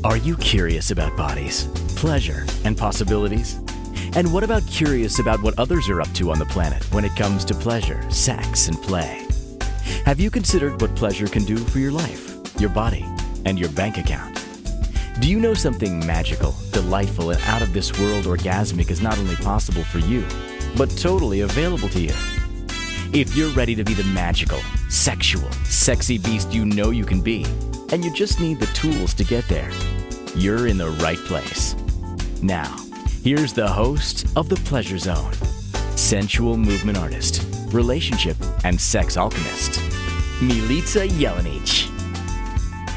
Are you curious about bodies, pleasure, and possibilities? And what about curious about what others are up to on the planet when it comes to pleasure, sex, and play? Have you considered what pleasure can do for your life, your body, and your bank account? Do you know something magical, delightful, and out of this world orgasmic is not only possible for you, but totally available to you? If you're ready to be the magical, sexual, sexy beast you know you can be, and you just need the tools to get there, you're in the right place. Now, here's the host of The Pleasure Zone, sensual movement artist, relationship and sex alchemist, Milica Jelenic.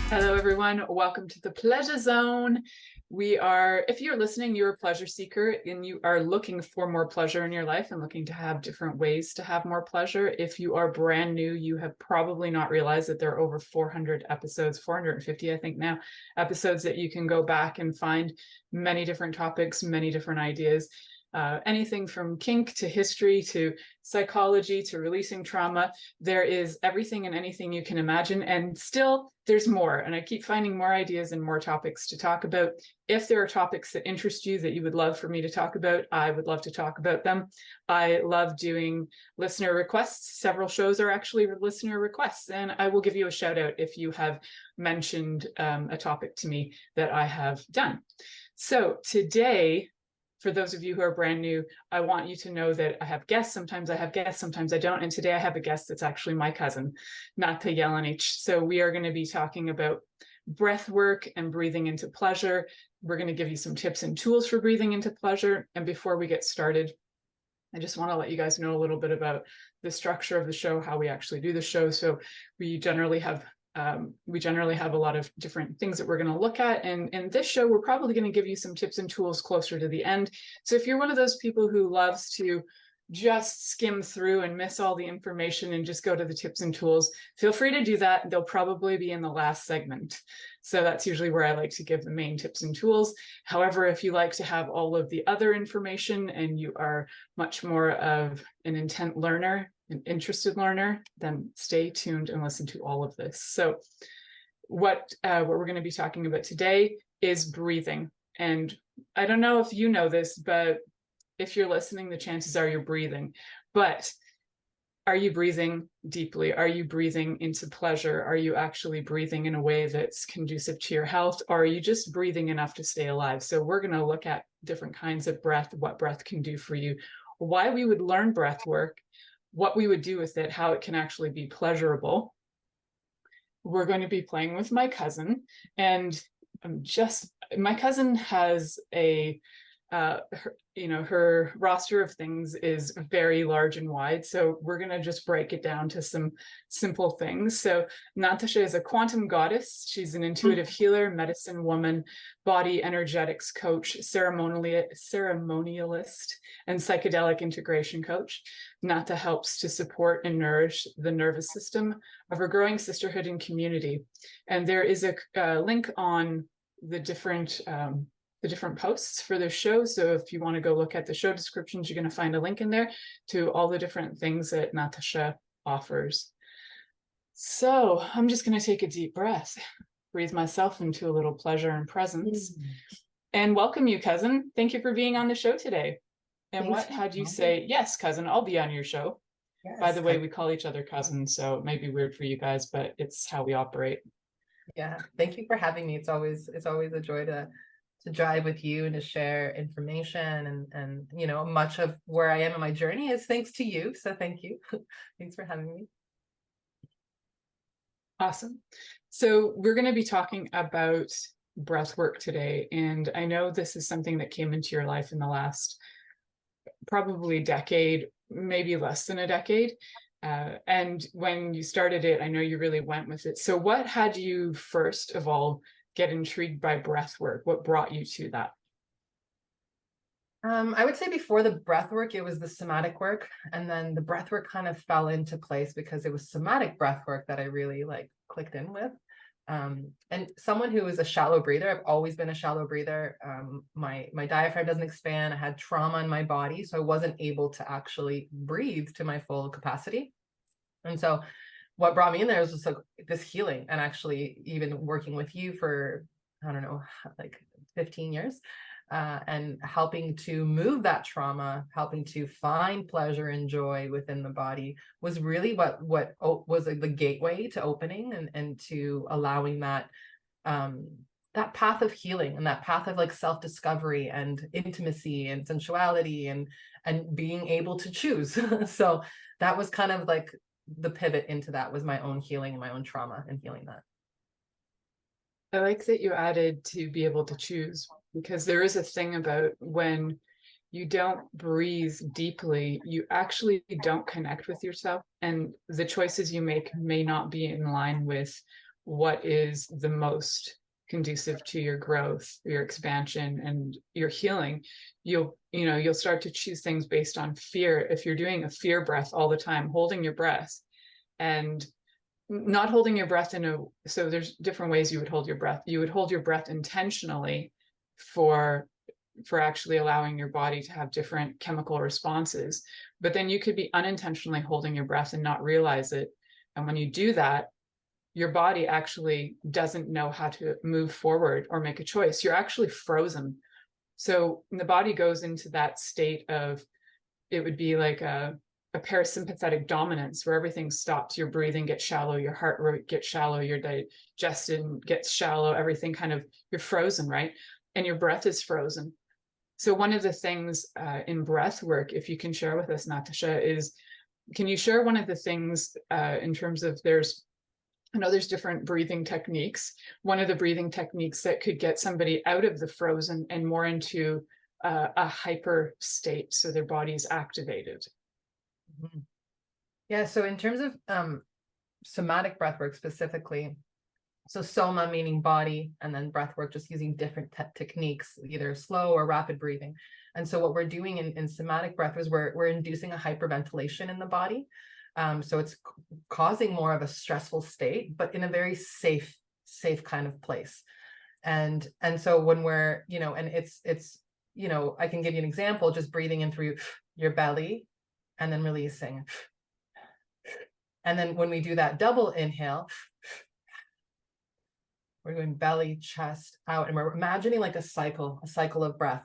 Hello, everyone. Welcome to The Pleasure Zone. If you're listening, you're a pleasure seeker and you are looking for more pleasure in your life and looking to have different ways to have more pleasure. If you are brand new, you have probably not realized that there are over 400 episodes, 450, I think now, episodes that you can go back and find many different topics, many different ideas. Anything from kink to history to psychology to releasing trauma. There is everything and anything you can imagine, and still there's more. And I keep finding more ideas and more topics to talk about. If there are topics that interest you that you would love for me to talk about, I would love to talk about them. I love doing listener requests. Several shows are actually listener requests, and I will give you a shout out if you have mentioned a topic to me that I have done. So today, for those of you who are brand new, I want you to know that I have guests. Sometimes I have guests, sometimes I don't. And today I have a guest that's actually my cousin, Milica Jelenic. So we are going to be talking about breath work and breathing into pleasure. We're going to give you some tips and tools for breathing into pleasure. And before we get started, I just want to let you guys know a little bit about the structure of the show, how we actually do the show. So we generally have a lot of different things that we're going to look at. And in this show, we're probably going to give you some tips and tools closer to the end. So if you're one of those people who loves to just skim through and miss all the information and just go to the tips and tools, feel free to do that. They'll probably be in the last segment. So that's usually where I like to give the main tips and tools. However, if you like to have all of the other information and you are much more of an intent learner, an interested learner, then stay tuned and listen to all of this. So what we're going to be talking about today is breathing. And I don't know if you know this, but if you're listening, the chances are you're breathing. But are you breathing deeply? Are you breathing into pleasure? Are you actually breathing in a way that's conducive to your health? Or are you just breathing enough to stay alive? So we're going to look at different kinds of breath, what breath can do for you, why we would learn breath work, what we would do with it, how it can actually be pleasurable. We're going to be playing with my cousin, and my cousin has her roster of things is very large and wide. So we're going to just break it down to some simple things. So Natasha is a quantum goddess. She's an intuitive healer, medicine woman, body energetics coach, ceremonialist, and psychedelic integration coach. Nata helps to support and nourish the nervous system of her growing sisterhood and community. And there is a link on the different posts for the show. So if you want to go look at the show descriptions, you're going to find a link in there to all the different things that Natasha offers. So I'm just going to take a deep breath, breathe myself into a little pleasure and presence, and welcome you, cousin. Thank you for being on the show today. And how'd you say? Yes, cousin, I'll be on your show. Yes. By the way, we call each other cousins, so it may be weird for you guys, but it's how we operate. Yeah, thank you for having me. It's always a joy to drive with you and to share information, and much of where I am in my journey is thanks to you. So thank you. Thanks for having me. Awesome. So we're going to be talking about breath work today. And I know this is something that came into your life in the last probably decade, maybe less than a decade. And when you started it, I know you really went with it. So what had you first of all get intrigued by breath work? What brought you to that? I would say before the breath work, it was the somatic work. And then the breath work kind of fell into place because it was somatic breath work that I really clicked in with. And someone who is a shallow breather, I've always been a shallow breather. My diaphragm doesn't expand. I had trauma in my body, so I wasn't able to actually breathe to my full capacity. And so what brought me in there was just this healing, and actually even working with you for I don't know, like 15 years, and helping to move that trauma, helping to find pleasure and joy within the body was really what was the gateway to opening and to allowing that that path of healing and that path of like self-discovery and intimacy and sensuality and being able to choose. So that was kind of like the pivot into that, was my own healing and my own trauma and healing that. I like that you added to be able to choose, because there is a thing about when you don't breathe deeply, you actually don't connect with yourself, and the choices you make may not be in line with what is the most conducive to your growth, your expansion, and your healing. You'll start to choose things based on fear. If you're doing a fear breath all the time, holding your breath and not holding your breath so there's different ways you would hold your breath. You would hold your breath intentionally for actually allowing your body to have different chemical responses. But then you could be unintentionally holding your breath and not realize it. And when you do that, your body actually doesn't know how to move forward or make a choice. You're actually frozen. So the body goes into that state of, it would be like a parasympathetic dominance, where everything stops. Your breathing gets shallow, your heart rate gets shallow, your digestion gets shallow, everything kind of, you're frozen, right? And your breath is frozen. So one of the things in breath work, if you can share with us, Natasha, is, can you share one of the things in terms of I know there's different breathing techniques. One of the breathing techniques that could get somebody out of the frozen and more into a hyper state, so their body is activated. Mm-hmm. Yeah, so in terms of somatic breathwork specifically, so soma meaning body, and then breathwork just using different techniques, either slow or rapid breathing. And so what we're doing in somatic breath is we're inducing a hyperventilation in the body. So it's causing more of a stressful state, but in a very safe kind of place. And so when we're, and it's, I can give you an example, just breathing in through your belly and then releasing. And then when we do that double inhale, we're going belly, chest, out, and we're imagining like a cycle of breath.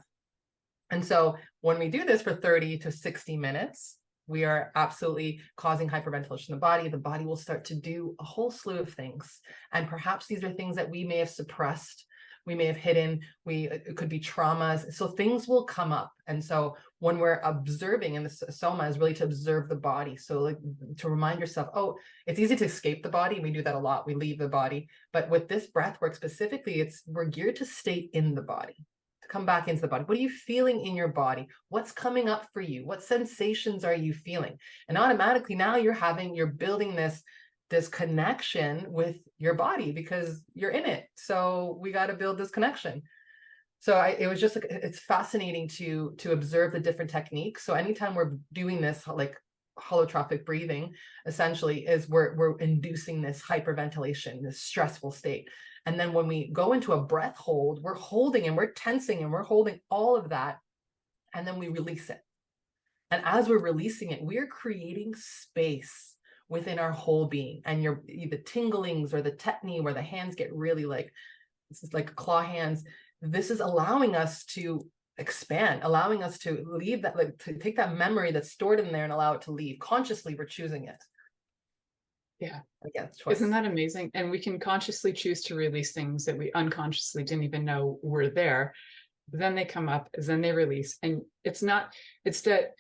And so when we do this for 30 to 60 minutes, we are absolutely causing hyperventilation in the body. The body will start to do a whole slew of things. And perhaps these are things that we may have suppressed, we may have hidden, it could be traumas. So things will come up. And so when we're observing, and the soma is really to observe the body. So like to remind yourself, oh, it's easy to escape the body. We do that a lot. We leave the body. But with this breath work specifically, we're geared to stay in the body, to come back into the body. What are you feeling in your body? What's coming up for you? What sensations are you feeling? And automatically now you're building this connection with your body because you're in it. So we got to build this connection. So it was just, it's fascinating to observe the different techniques. So anytime we're doing this, like holotropic breathing, essentially is we're inducing this hyperventilation, this stressful state. And then when we go into a breath hold, we're holding and we're tensing and we're holding all of that. And then we release it. And as we're releasing it, we're creating space within our whole being. And the tinglings or the tetany where the hands get really this is like claw hands. This is allowing us to expand, allowing us to leave that, to take that memory that's stored in there and allow it to leave. Consciously, we're choosing it. Yeah. Again, isn't that amazing? And we can consciously choose to release things that we unconsciously didn't even know were there. Then they come up, then they release. And it's that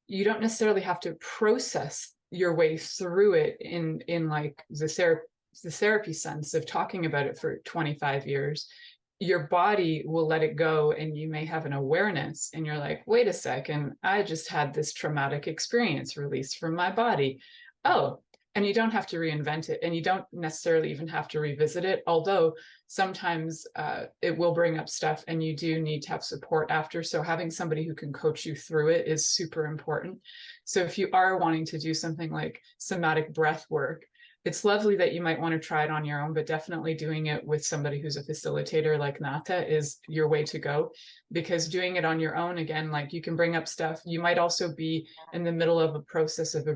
you don't necessarily have to process your way through it in like the therapy sense of talking about it for 25 years. Your body will let it go, and you may have an awareness and you're like, wait a second, I just had this traumatic experience released from my body. Oh, and you don't have to reinvent it, and you don't necessarily even have to revisit it, although sometimes it will bring up stuff and you do need to have support after. So having somebody who can coach you through it is super important. So if you are wanting to do something like somatic breath work, it's lovely that you might want to try it on your own, but definitely doing it with somebody who's a facilitator like Nata is your way to go, because doing it on your own, again, like you can bring up stuff. You might also be in the middle of a process of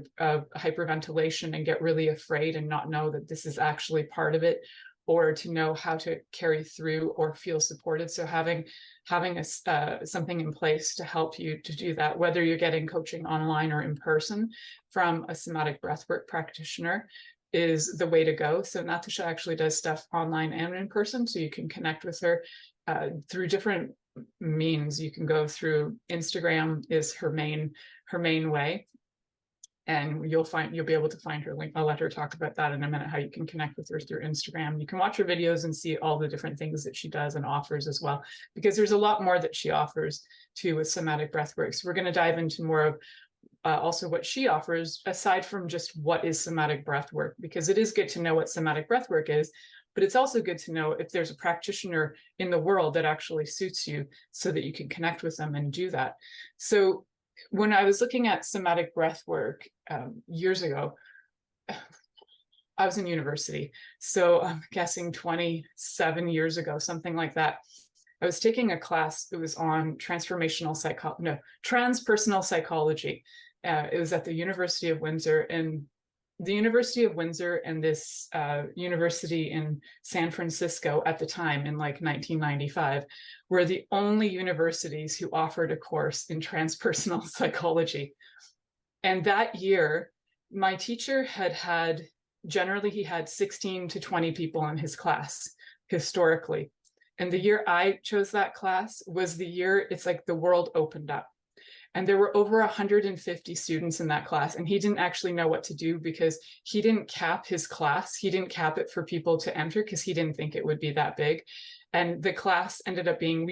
hyperventilation and get really afraid and not know that this is actually part of it. or to know how to carry through or feel supported. So having something in place to help you to do that, whether you're getting coaching online or in person from a somatic breathwork practitioner, is the way to go. So Natasha actually does stuff online and in person, so you can connect with her through different means. You can go through Instagram is her main way, and you'll be able to find her link. I'll let her talk about that in a minute, how you can connect with her through Instagram. You can watch her videos and see all the different things that she does and offers as well, because there's a lot more that she offers too with somatic breathwork. So we're going to dive into more of also what she offers, aside from just what is somatic breathwork, because it is good to know what somatic breathwork is, but it's also good to know if there's a practitioner in the world that actually suits you, so that you can connect with them and do that. So when I was looking at somatic breathwork years ago, I was in university, so I'm guessing 27 years ago, something like that. I was taking a class. It was on transpersonal psychology. It was at the University of Windsor, and the University of Windsor and this university in San Francisco at the time, in like 1995, were the only universities who offered a course in transpersonal psychology. And that year, my teacher generally he had 16 to 20 people in his class historically. And the year I chose that class was the year it's like the world opened up. And there were over 150 students in that class. And he didn't actually know what to do, because he didn't cap his class. He didn't cap it for people to enter, because he didn't think it would be that big. And the class ended up being,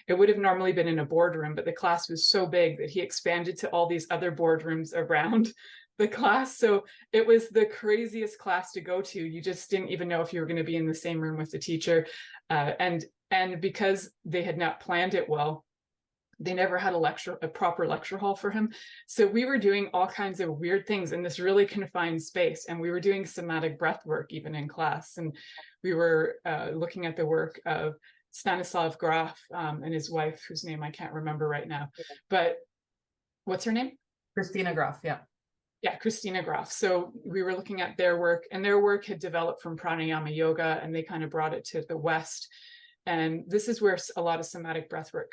it would have normally been in a boardroom, but the class was so big that he expanded to all these other boardrooms around the class. So it was the craziest class to go to. You just didn't even know if you were going to be in the same room with the teacher. And because they had not planned it well, they never had a proper lecture hall for him. So we were doing all kinds of weird things in this really confined space. And we were doing somatic breath work even in class. And we were looking at the work of Stanislav Grof and his wife, whose name I can't remember right now. But what's her name? Christina Grof, yeah. Yeah, Christina Grof. So we were looking at their work, and their work had developed from pranayama yoga, and they kind of brought it to the West. And this is where a lot of somatic breathwork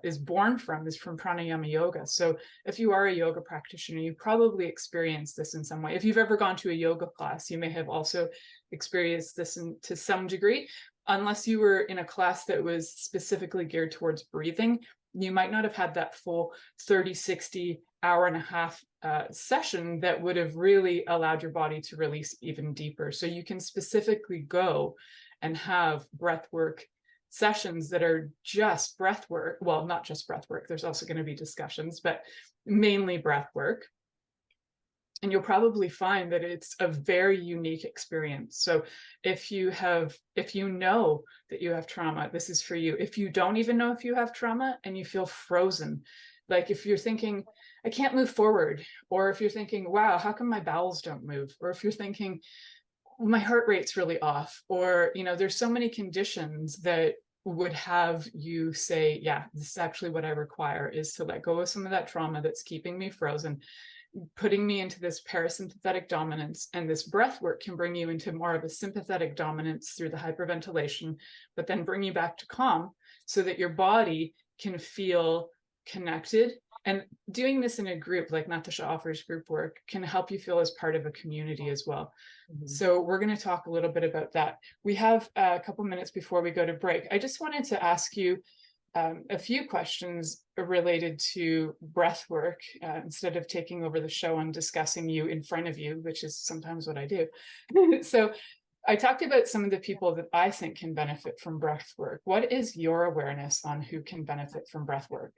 is born from, is from pranayama yoga. So if you are a yoga practitioner, you probably experienced this in some way. If you've ever gone to a yoga class, you may have also experienced this to some degree. Unless you were in a class that was specifically geared towards breathing, you might not have had that full 30, 60 hour and a half session that would have really allowed your body to release even deeper. So you can specifically go and have breathwork sessions that are just breath work. Well, not just breath work. There's also going to be discussions, but mainly breath work. And you'll probably find that it's a very unique experience. So if you know that you have trauma, this is for you. If you don't even know if you have trauma and you feel frozen, like if you're thinking, I can't move forward, or if you're thinking, wow, how come my bowels don't move? Or if you're thinking, my heart rate's really off, or, there's so many conditions that would have you say, yeah, this is actually what I require, is to let go of some of that trauma that's keeping me frozen, putting me into this parasympathetic dominance. And this breath work can bring you into more of a sympathetic dominance through the hyperventilation, but then bring you back to calm so that your body can feel connected. And doing this in a group, like Natasha offers group work, can help you feel as part of a community as well. Mm-hmm. So we're going to talk a little bit about that. We have a couple minutes before we go to break. I just wanted to ask you a few questions related to breath work, instead of taking over the show and discussing you in front of you, which is sometimes what I do. So I talked about some of the people that I think can benefit from breath work. What is your awareness on who can benefit from breath work?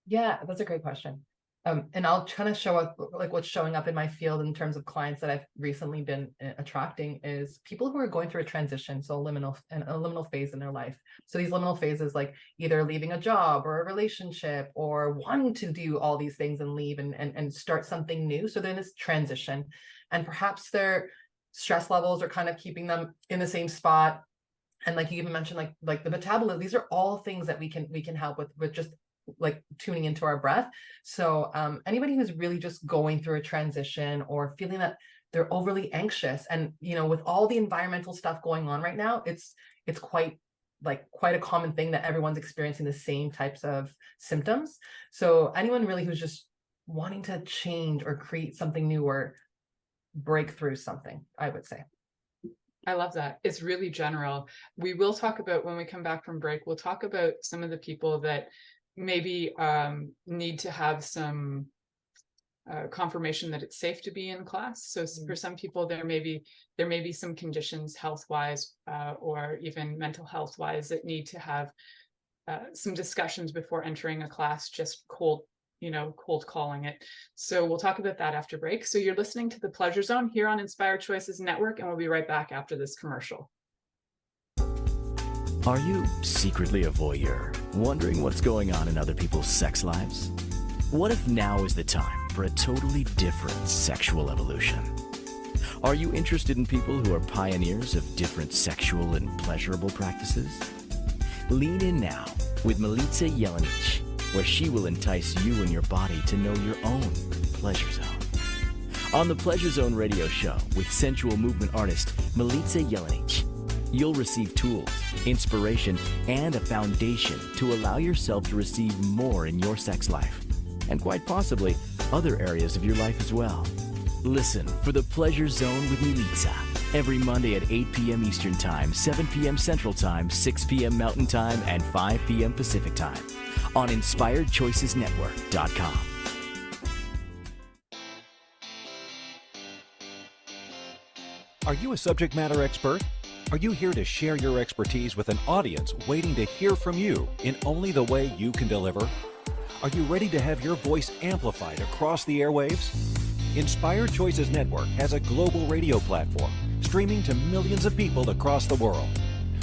Yeah, that's a great question. And I'll kind of show up, like what's showing up in my field in terms of clients that I've recently been attracting is people who are going through a transition, so a liminal phase in their life. So these liminal phases, like either leaving a job or a relationship, or wanting to do all these things and leave and start something new. So they're in this transition, and perhaps their stress levels are kind of keeping them in the same spot. And like you even mentioned, like the metabolism, these are all things that we can help with just like tuning into our breath. So anybody who's really just going through a transition or feeling that they're overly anxious. And, with all the environmental stuff going on right now, it's quite a common thing that everyone's experiencing the same types of symptoms. So anyone really who's just wanting to change or create something new or break through something, I would say. I love that. It's really general. We will talk about, when we come back from break, we'll talk about some of the people that maybe need to have some confirmation that it's safe to be in class. So for some people, there may be some conditions health-wise or even mental health-wise that need to have some discussions before entering a class, just cold calling it. So we'll talk about that after break. So you're listening to the Pleasure Zone here on Inspired Choices Network, and we'll be right back after this commercial. Are you secretly a voyeur, wondering what's going on in other people's sex lives? What if now is the time for a totally different sexual evolution? Are you interested in people who are pioneers of different sexual and pleasurable practices? Lean in now with Milica Jelenic, where she will entice you and your body to know your own pleasure zone. On the Pleasure Zone radio show with sensual movement artist Milica Jelenic, you'll receive tools, inspiration, and a foundation to allow yourself to receive more in your sex life, and quite possibly other areas of your life as well. Listen for the Pleasure Zone with Milica every Monday at 8 p.m. Eastern Time, 7 p.m. Central Time, 6 p.m. Mountain Time, and 5 p.m. Pacific Time on InspiredChoicesNetwork.com. Are you a subject matter expert? Are you here to share your expertise with an audience waiting to hear from you in only the way you can deliver? Are you ready to have your voice amplified across the airwaves? Inspired Choices Network has a global radio platform streaming to millions of people across the world.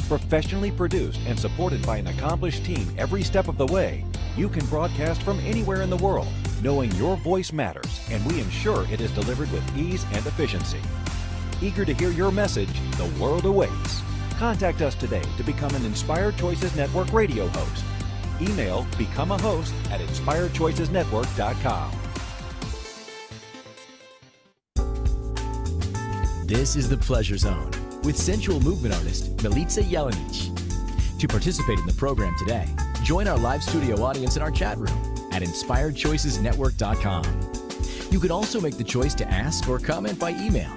Professionally produced and supported by an accomplished team every step of the way, you can broadcast from anywhere in the world, knowing your voice matters, and we ensure it is delivered with ease and efficiency. Eager to hear your message, the world awaits. Contact us today to become an Inspired Choices Network radio host. Email become a host at inspiredchoicesnetwork.com. This is the Pleasure Zone with sensual movement artist Milica Jelenic. To participate in the program today, join our live studio audience in our chat room at inspiredchoicesnetwork.com. You can also make the choice to ask or comment by email,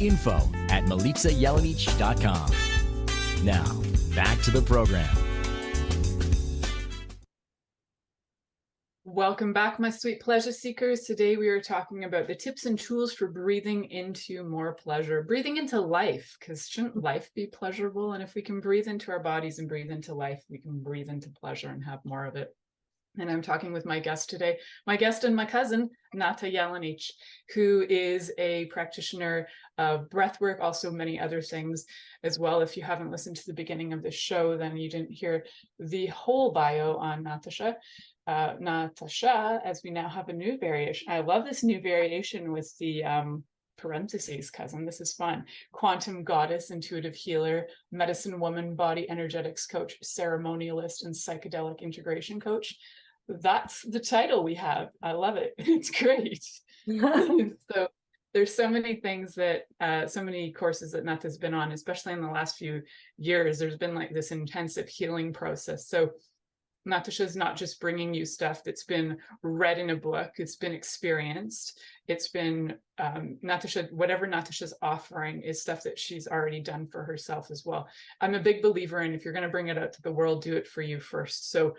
info@milicajelenic.com. Now, back to the program. Welcome back, my sweet pleasure seekers. Today we are talking about the tips and tools for breathing into more pleasure, breathing into life, because shouldn't life be pleasurable? And if we can breathe into our bodies and breathe into life, we can breathe into pleasure and have more of it. And I'm talking with my guest today, my guest and my cousin, Nata Jelenic, who is a practitioner of breathwork, also many other things as well. If you haven't listened to the beginning of the show, then you didn't hear the whole bio on Natasha, as we now have a new variation. I love this new variation with the parentheses, cousin. This is fun. Quantum goddess, intuitive healer, medicine woman, body energetics coach, ceremonialist, and psychedelic integration coach. That's the title we have. I love it. It's great. So there's so many things that, so many courses that Nata's been on, especially in the last few years. There's been like this intensive healing process. So Natasha's not just bringing you stuff that's been read in a book, it's been experienced. It's been whatever Natasha's offering is stuff that she's already done for herself as well. I'm a big believer in, if you're going to bring it out to the world, do it for you first. So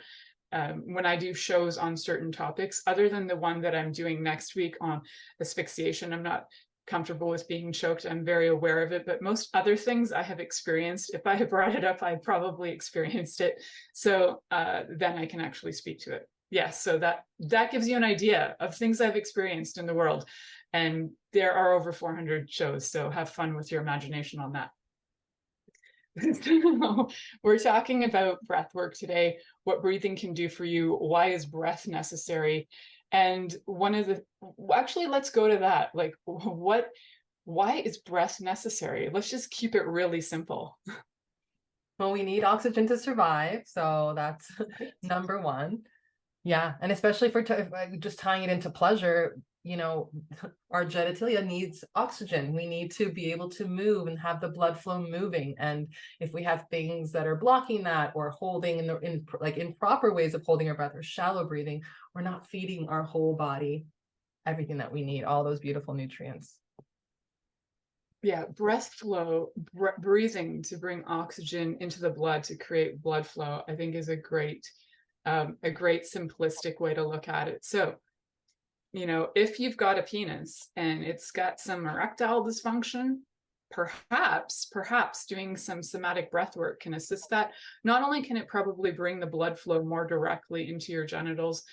when I do shows on certain topics, other than the one that I'm doing next week on asphyxiation, I'm not comfortable with being choked. I'm very aware of it, but most other things I have experienced. If I have brought it up, I probably experienced it. So then I can actually speak to it. Yes, so that gives you an idea of things I've experienced in the world. And there are over 400 shows, so have fun with your imagination on that. We're talking about breath work today, what breathing can do for you, why is breath necessary? And actually, let's go to that. Like, why is breath necessary? Let's just keep it really simple. Well, we need oxygen to survive. So that's number one. Yeah. And especially for just tying it into pleasure, you know, our genitalia needs oxygen. We need to be able to move and have the blood flow moving. And if we have things that are blocking that, or holding in improper ways of holding our breath, or shallow breathing, we're not feeding our whole body everything that we need, all those beautiful nutrients. Yeah, breath flow, breathing to bring oxygen into the blood to create blood flow, I think is a great simplistic way to look at it. So, you know, if you've got a penis and it's got some erectile dysfunction, perhaps doing some somatic breath work can assist that. Not only can it probably bring the blood flow more directly into your genitals,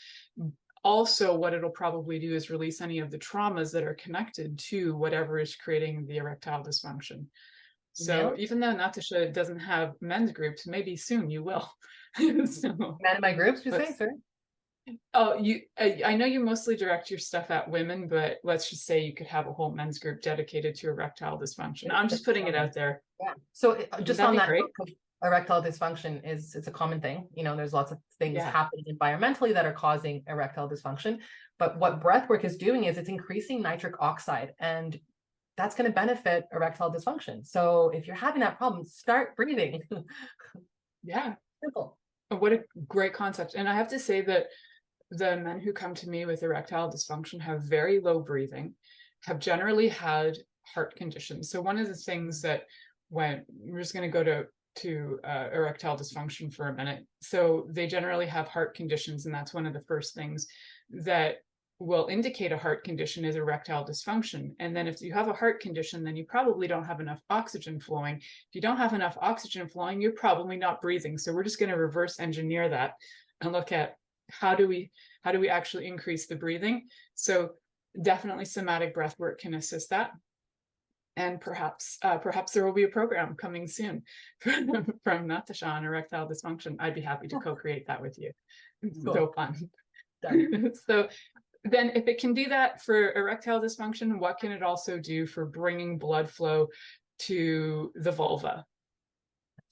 also what it'll probably do is release any of the traumas that are connected to whatever is creating the erectile dysfunction. So even though Natasha doesn't have men's groups, maybe soon you will. So, Men in my groups, you say, sorry? Oh, I know you mostly direct your stuff at women, but let's just say you could have a whole men's group dedicated to erectile dysfunction. I'm just putting it out there. Yeah. So just on that, erectile dysfunction it's a common thing. You know, there's lots of things happening environmentally that are causing erectile dysfunction. But what breathwork is doing is it's increasing nitric oxide, and that's going to benefit erectile dysfunction. So if you're having that problem, start breathing. Yeah. Simple. What a great concept. And I have to say that the men who come to me with erectile dysfunction have very low breathing, have generally had heart conditions. So one of the things that, when we're just going to go to erectile dysfunction for a minute. So they generally have heart conditions, and that's one of the first things that will indicate a heart condition is erectile dysfunction. And then if you have a heart condition, then you probably don't have enough oxygen flowing. If you don't have enough oxygen flowing, you're probably not breathing. So we're just going to reverse engineer that and look at how do we actually increase the breathing. So definitely somatic breath work can assist that. And perhaps there will be a program coming soon from Natasha on erectile dysfunction. I'd be happy to co-create that with you. It's so fun. So then if it can do that for erectile dysfunction, what can it also do for bringing blood flow to the vulva?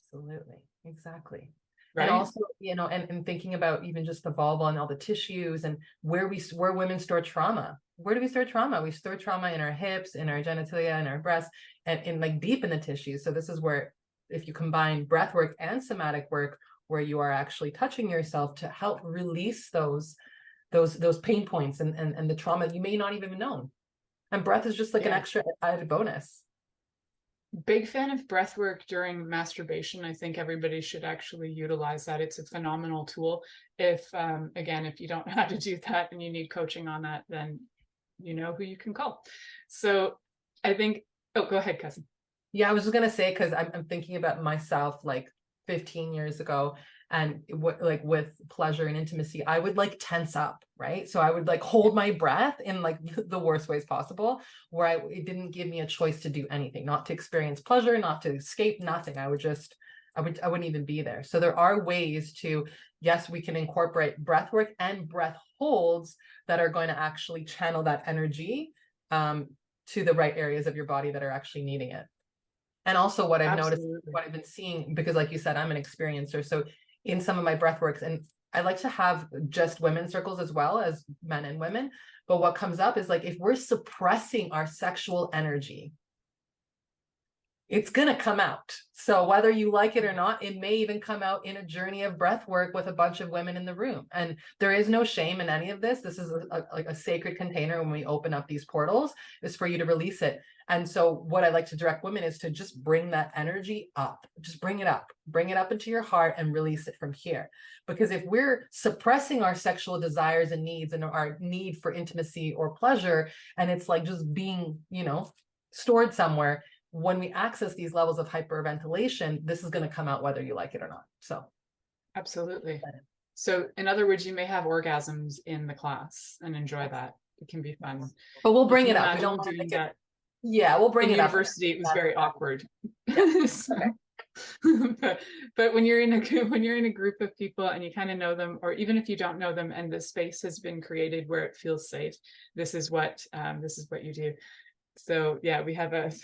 Absolutely. Exactly. Right. And also, you know, and thinking about even just the vulva and all the tissues and where women store trauma. Where do we store trauma? We store trauma in our hips, in our genitalia, in our breasts, and in like deep in the tissues. So this is where, if you combine breath work and somatic work, where you are actually touching yourself to help release those pain points and the trauma you may not even have known. And breath is just like an extra added bonus. Big fan of breath work during masturbation. I think everybody should actually utilize that. It's a phenomenal tool. If again, if you don't know how to do that and you need coaching on that, then you know who you can call. So I think, oh, go ahead, cousin. Yeah, I was just gonna say, because I'm thinking about myself like 15 years ago, and like with pleasure and intimacy, I would like tense up, right? So I would like hold my breath in like the worst ways possible, where it didn't give me a choice to do anything, not to experience pleasure, not to escape, nothing. I wouldn't even be there. So there are ways to, yes, we can incorporate breath work and breath holds that are going to actually channel that energy to the right areas of your body that are actually needing it. And also what I've noticed, what I've been seeing, because like you said, I'm an experiencer. So in some of my breath works, and I like to have just women's circles as well as men and women. But what comes up is like, if we're suppressing our sexual energy, it's going to come out. So whether you like it or not, it may even come out in a journey of breath work with a bunch of women in the room. And there is no shame in any of this. This is like a sacred container. When we open up these portals, is for you to release it. And so what I like to direct women is to just bring that energy up, just bring it up into your heart and release it from here. Because if we're suppressing our sexual desires and needs and our need for intimacy or pleasure, and it's like just being, you know, stored somewhere, when we access these levels of hyperventilation, this is going to come out whether you like it or not. So absolutely. So in other words, you may have orgasms in the class and enjoy that. It can be fun. But we'll bring it up. We don't want to that. Yeah, we'll bring it up. University, it was very awkward. So, but when you're in a group of people and you kind of know them, or even if you don't know them, and the space has been created where it feels safe, this is what you do. So yeah, we have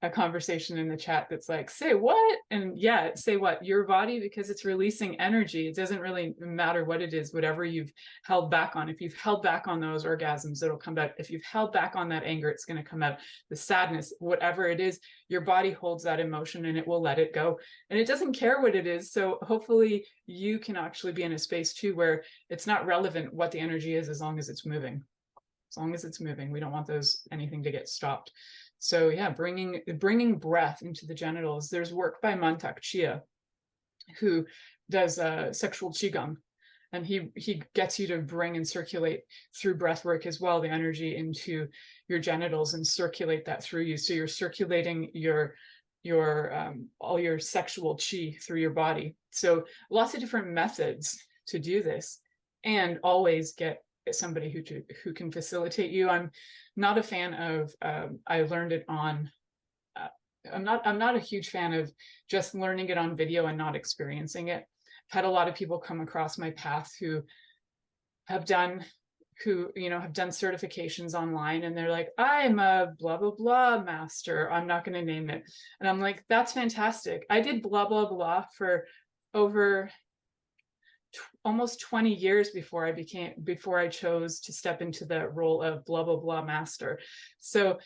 a conversation in the chat that's like, say what? And yeah, say what? Your body, because it's releasing energy. It doesn't really matter what it is, whatever you've held back on. If you've held back on those orgasms, it'll come out. If you've held back on that anger, it's going to come out. The sadness, whatever it is, your body holds that emotion and it will let it go. And it doesn't care what it is. So hopefully you can actually be in a space too where it's not relevant what the energy is, as long as it's moving. As long as it's moving, we don't want anything to get stopped. So yeah, bringing breath into the genitals. There's work by Mantak Chia, who does sexual qigong, and he gets you to bring and circulate through breath work as well, the energy into your genitals and circulate that through you. So you're circulating your all your sexual chi through your body. So lots of different methods to do this, and always get somebody who can facilitate you. I'm not a fan of I learned it on I'm not a huge fan of just learning it on video and not experiencing it. I've had a lot of people come across my path who have done certifications online, and they're like, I'm a blah blah blah master, I'm not going to name it, and I'm like, that's fantastic. I did blah blah blah for over almost 20 years before I chose to step into the role of blah blah blah master. So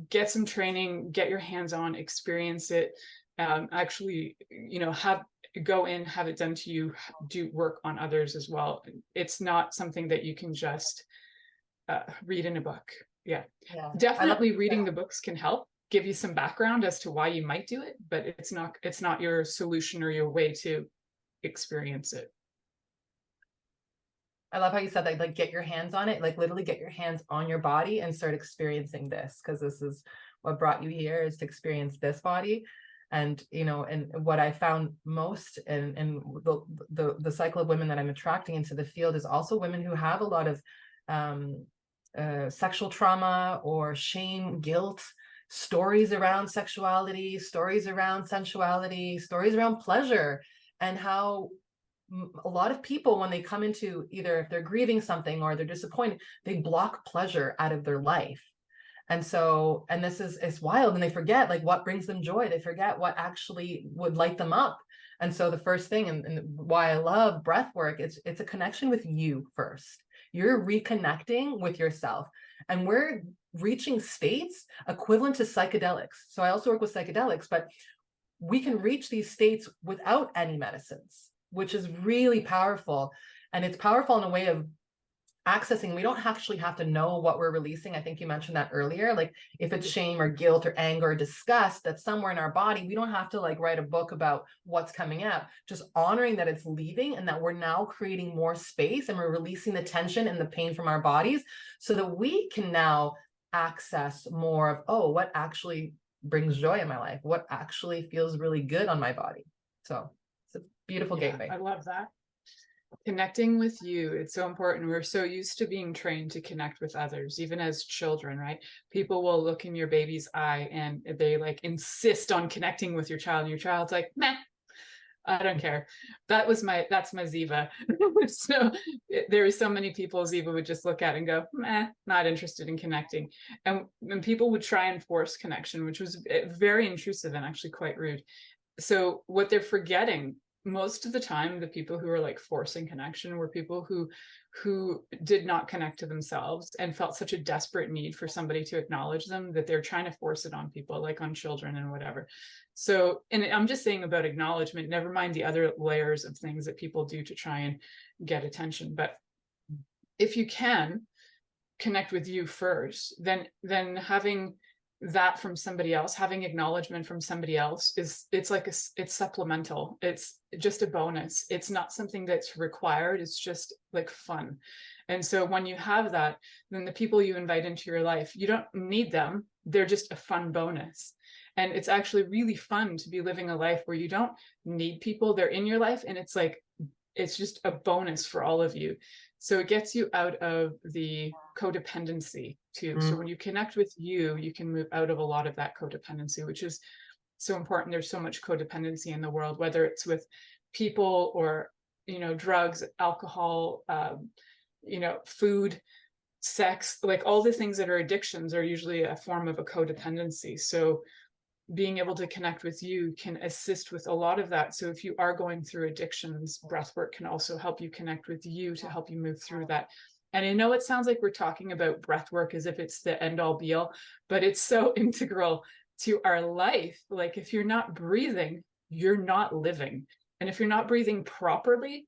get some training, get your hands on, experience it, actually have it done to you, do work on others as well. It's not something that you can just read in a book. Yeah. Definitely reading the books can help give you some background as to why you might do it, but it's not your solution or your way to experience it. I love how you said that, like, get your hands on it, like literally get your hands on your body and start experiencing this, because this is what brought you here, is to experience this body. And and what I found most in the cycle of women that I'm attracting into the field is also women who have a lot of sexual trauma or shame, guilt, stories around sexuality, stories around sensuality, stories around pleasure, and how a lot of people, when they come into, either if they're grieving something or they're disappointed, they block pleasure out of their life. And so, and this is, it's wild, and they forget like what brings them joy. They forget what actually would light them up. And so the first thing, and why I love breath work, it's a connection with you first. You're reconnecting with yourself, and we're reaching states equivalent to psychedelics. So I also work with psychedelics, but we can reach these states without any medicines, which is really powerful. And it's powerful in a way of accessing. We don't actually have to know what we're releasing. I think you mentioned that earlier. Like if it's shame or guilt or anger or disgust that's somewhere in our body, we don't have to like write a book about what's coming up. Just honoring that it's leaving, and that we're now creating more space, and we're releasing the tension and the pain from our bodies, so that we can now access more of, oh, what actually brings joy in my life? What actually feels really good on my body? So it's a beautiful gateway. I love that. Connecting with you, it's so important. We're so used to being trained to connect with others, even as children, right? People will look in your baby's eye and they like insist on connecting with your child, and your child's like, meh, I don't care. That's my Ziva. So there are so many people Ziva would just look at and go, meh, not interested in connecting. And people would try and force connection, which was very intrusive and actually quite rude. So what they're forgetting most of the time, the people who are like forcing connection were people who did not connect to themselves and felt such a desperate need for somebody to acknowledge them that they're trying to force it on people, like on children and whatever. So, and I'm just saying about acknowledgement, never mind the other layers of things that people do to try and get attention. But if you can connect with you first, then having that from somebody else, having acknowledgement from somebody else, it's supplemental. It's just a bonus. It's not something that's required. It's just like fun. And so when you have that, then the people you invite into your life, you don't need them. They're just a fun bonus. And it's actually really fun to be living a life where you don't need people. They're in your life, and it's like, it's just a bonus for all of you. So it gets you out of the codependency too. So when you connect with you, you can move out of a lot of that codependency, which is so important. There's so much codependency in the world, whether it's with people or, drugs, alcohol, food, sex, like all the things that are addictions are usually a form of a codependency. So being able to connect with you can assist with a lot of that. So if you are going through addictions, breathwork can also help you connect with you to help you move through that. And I know it sounds like we're talking about breathwork as if it's the end all be all, but it's so integral to our life. Like if you're not breathing, you're not living. And if you're not breathing properly,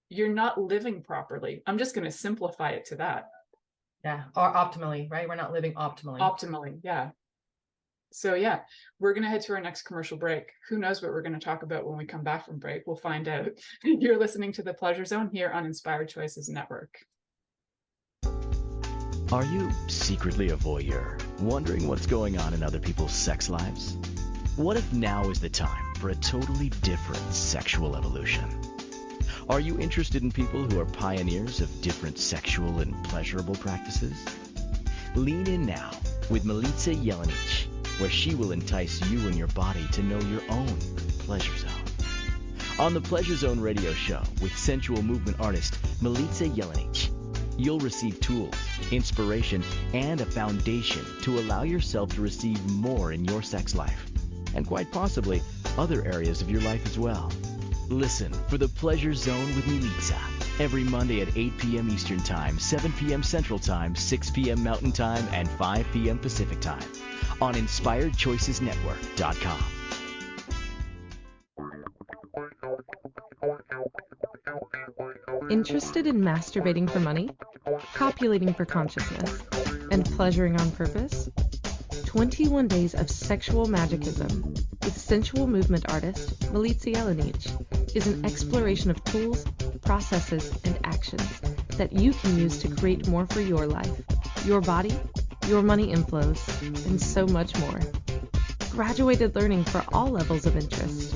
you're not living properly. I'm just going to simplify it to that. Yeah, or optimally, right? We're not living optimally. Optimally, yeah. So yeah, we're going to head to our next commercial break. Who knows what we're going to talk about when we come back from break? We'll find out. You're listening to The Pleasure Zone here on Inspired Choices Network. Are you secretly a voyeur, wondering what's going on in other people's sex lives? What if now is the time for a totally different sexual evolution? Are you interested in people who are pioneers of different sexual and pleasurable practices? Lean in now with Milica Jelenic, where she will entice you and your body to know your own pleasure zone. On the Pleasure Zone radio show with sensual movement artist Milica Jelenic, you'll receive tools, inspiration, and a foundation to allow yourself to receive more in your sex life, and quite possibly other areas of your life as well. Listen for the Pleasure Zone with Milica every Monday at 8 p.m. Eastern Time, 7 p.m. Central Time, 6 p.m. Mountain Time, and 5 p.m. Pacific Time on InspiredChoicesNetwork.com. Interested in masturbating for money, copulating for consciousness, and pleasuring on purpose? 21 Days of Sexual Magicism with sensual movement artist Milica Jelenic is an exploration of tools, processes, and actions that you can use to create more for your life, your body, your money inflows, and so much more. Graduated learning for all levels of interest.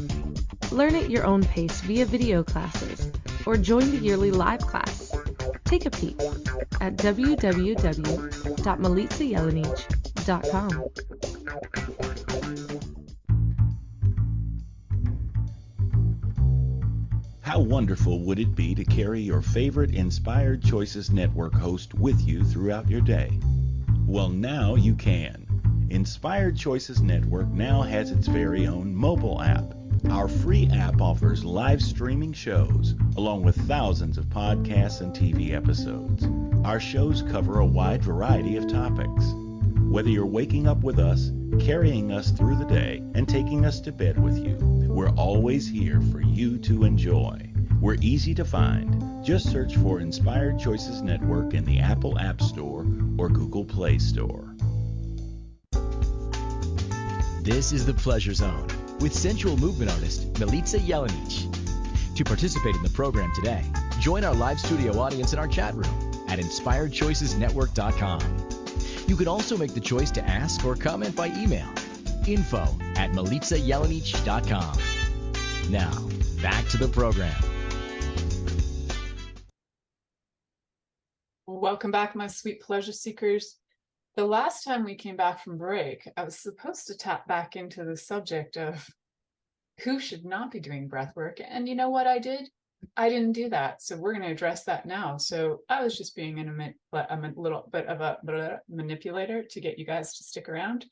Learn at your own pace via video classes or join the yearly live class. Take a peek at www.milicajelenic.com. How wonderful would it be to carry your favorite Inspired Choices Network host with you throughout your day? Well, now you can. Inspired Choices Network now has its very own mobile app. Our free app offers live streaming shows, along with thousands of podcasts and TV episodes. Our shows cover a wide variety of topics. Whether you're waking up with us, carrying us through the day, and taking us to bed with you, we're always here for you to enjoy. We're easy to find. Just search for Inspired Choices Network in the Apple App Store or Google Play Store. This is the Pleasure Zone with sensual movement artist Milica Jelenic. To participate in the program today, join our live studio audience in our chat room at InspiredChoicesNetwork.com. You can also make the choice to ask or comment by email, info@MilicaJelenic.com. Now, back to the program. Welcome back, my sweet pleasure seekers. The last time we came back from break, I was supposed to tap back into the subject of who should not be doing breath work. And you know what I did? I didn't do that. So we're going to address that now. So I was just being a little bit of a manipulator to get you guys to stick around.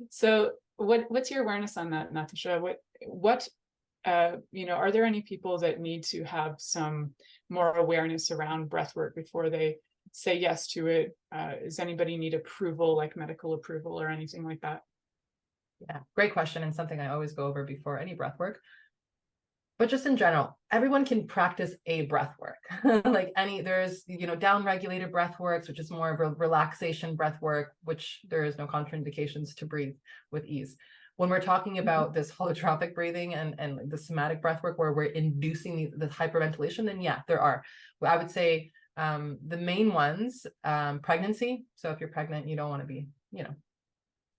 so what's your awareness on that, Natasha? Are there any people that need to have some more awareness around breath work before they say yes to it? Does anybody need approval, like medical approval or anything like that? Yeah, great question, and something I always go over before any breath work. But just in general, everyone can practice a breath work. There's down-regulated breath works, which is more of a relaxation breath work, which there is no contraindications to breathe with ease. When we're talking about this holotropic breathing and the somatic breath work where we're inducing the hyperventilation, then yeah, there are. I would say the main ones, pregnancy. So if you're pregnant, you don't want to be,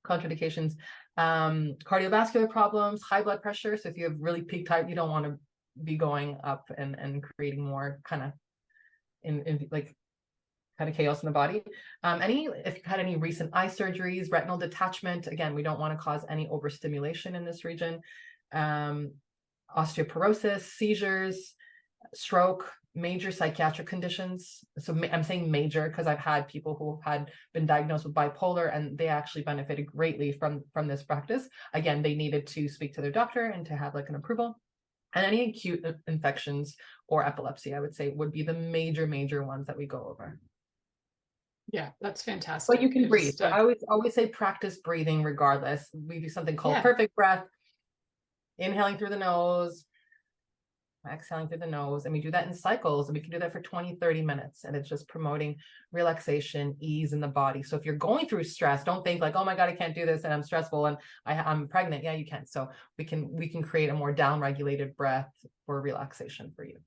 contraindications, cardiovascular problems, high blood pressure. So if you have really peaked height, you don't want to be going up and creating more kind of chaos in the body. If you've had any recent eye surgeries, retinal detachment, again, we don't want to cause any overstimulation in this region. Osteoporosis, seizures, stroke, major psychiatric conditions. So I'm saying major because I've had people who had been diagnosed with bipolar, and they actually benefited greatly from this practice. Again, they needed to speak to their doctor and to have like an approval. And any acute infections or epilepsy, I would say, would be the major ones that we go over. Yeah, that's fantastic. But you can breathe. I always say practice breathing regardless. We do something called perfect breath, inhaling through the nose, exhaling through the nose, and we do that in cycles, and we can do that for 20-30 minutes, and it's just promoting relaxation, ease in the body. So if you're going through stress, don't think like, oh my god, I can't do this and I'm stressful and I'm pregnant. Yeah, you can. So we can create a more down regulated breath for relaxation for you.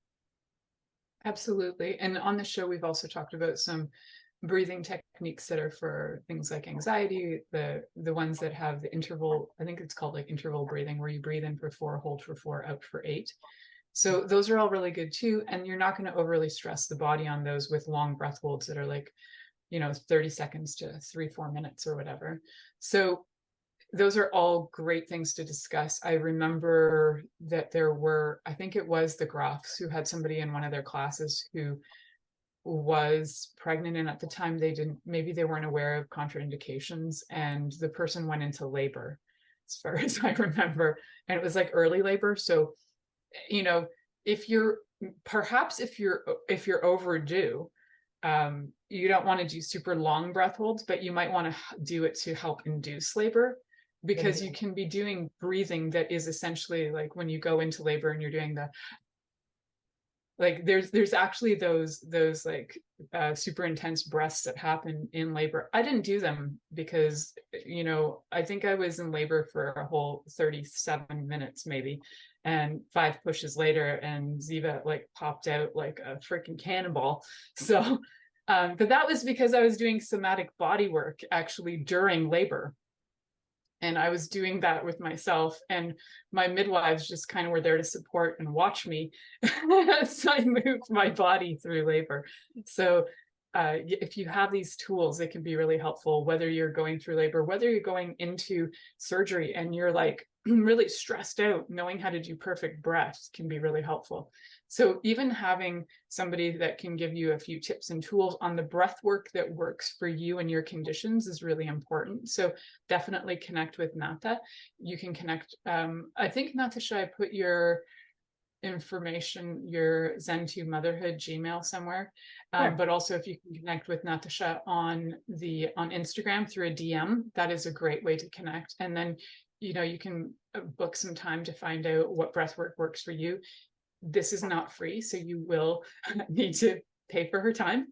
Absolutely. And on the show we've also talked about some breathing techniques that are for things like anxiety, the ones that have the interval, I think it's called like interval breathing, where you breathe in for 4, hold for 4, out for 8. So those are all really good too. And you're not going to overly stress the body on those with long breath holds that are like, 30 seconds to 3-4 minutes or whatever. So those are all great things to discuss. I remember that there were, I think it was the Grafs who had somebody in one of their classes who was pregnant, and at the time maybe they weren't aware of contraindications, and the person went into labor, as far as I remember, and it was like early labor. So if you're overdue, you don't want to do super long breath holds, but you might want to do it to help induce labor, because you can be doing breathing that is essentially like when you go into labor and you're doing the, like there's actually those like super intense breaths that happen in labor. I didn't do them because I think I was in labor for a whole 37 minutes maybe, and 5 pushes later and Ziva like popped out like a freaking cannonball. So but that was because I was doing somatic body work actually during labor. And I was doing that with myself, and my midwives just kind of were there to support and watch me as I moved my body through labor. So if you have these tools, it can be really helpful, whether you're going through labor, whether you're going into surgery and you're like really stressed out. Knowing how to do perfect breaths can be really helpful. So even having somebody that can give you a few tips and tools on the breath work that works for you and your conditions is really important. So definitely connect with Nata. You can connect. I think, Natasha, I put your information, your Zen2 Motherhood Gmail somewhere. Sure. But also if you can connect with Natasha on Instagram through a DM, that is a great way to connect. And then, you can book some time to find out what breathwork works for you. This is not free, so you will need to pay for her time.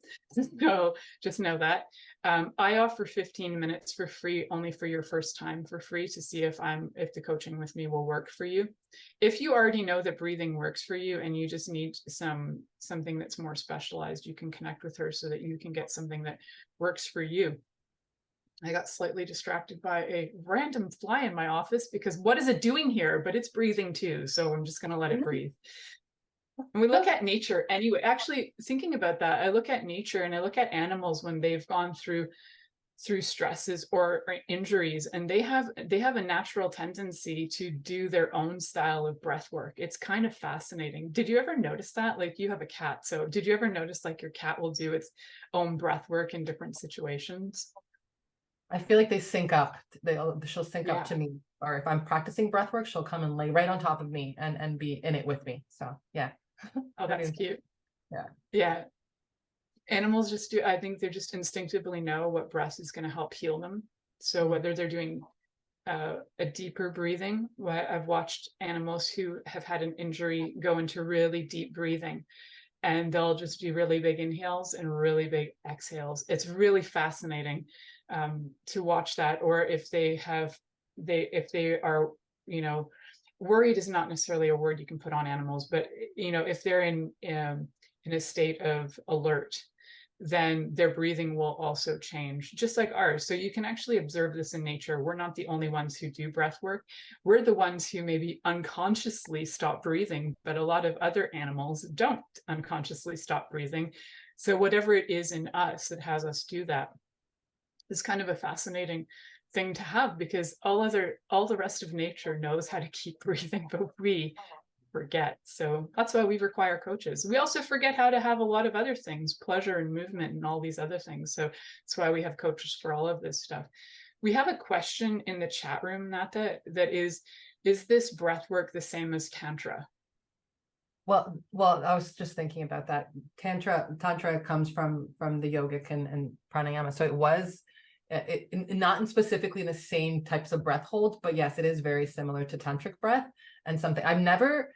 So just know that. I offer 15 minutes for free, only for your first time for free, to see if the coaching with me will work for you. If you already know that breathing works for you and you just need something that's more specialized, you can connect with her so that you can get something that works for you. I got slightly distracted by a random fly in my office because what is it doing here? But it's breathing too, so I'm just going to let it breathe. And we look at nature anyway. Actually, thinking about that, I look at nature and I look at animals when they've gone through stresses or injuries, and they have a natural tendency to do their own style of breath work. It's kind of fascinating. Did you ever notice that? Like, you have a cat, so did you ever notice like your cat will do its own breath work in different situations? I feel like they sync up. She'll sync up to me, or if I'm practicing breath work, she'll come and lay right on top of me and be in it with me. So yeah. Oh, that's cute. Yeah. Animals just do, I think they just instinctively know what breath is going to help heal them. So whether they're doing a deeper breathing, I've watched animals who have had an injury go into really deep breathing, and they'll just do really big inhales and really big exhales. It's really fascinating to watch that. Or if they are, worried is not necessarily a word you can put on animals, but if they're in a state of alert, then their breathing will also change, just like ours. So you can actually observe this in nature. We're not the only ones who do breath work. We're the ones who maybe unconsciously stop breathing, but a lot of other animals don't unconsciously stop breathing. So whatever it is in us that has us do that is kind of a fascinating thing to have, because all the rest of nature knows how to keep breathing, but we forget. So that's why we require coaches. We also forget how to have a lot of other things, pleasure and movement and all these other things. So that's why we have coaches for all of this stuff. We have a question in the chat room, Nata, that is this breath work the same as Tantra? Well, I was just thinking about that. Tantra comes from the yogic and pranayama. So it was not specifically the same types of breath holds, but yes, it is very similar to tantric breath. And something I've never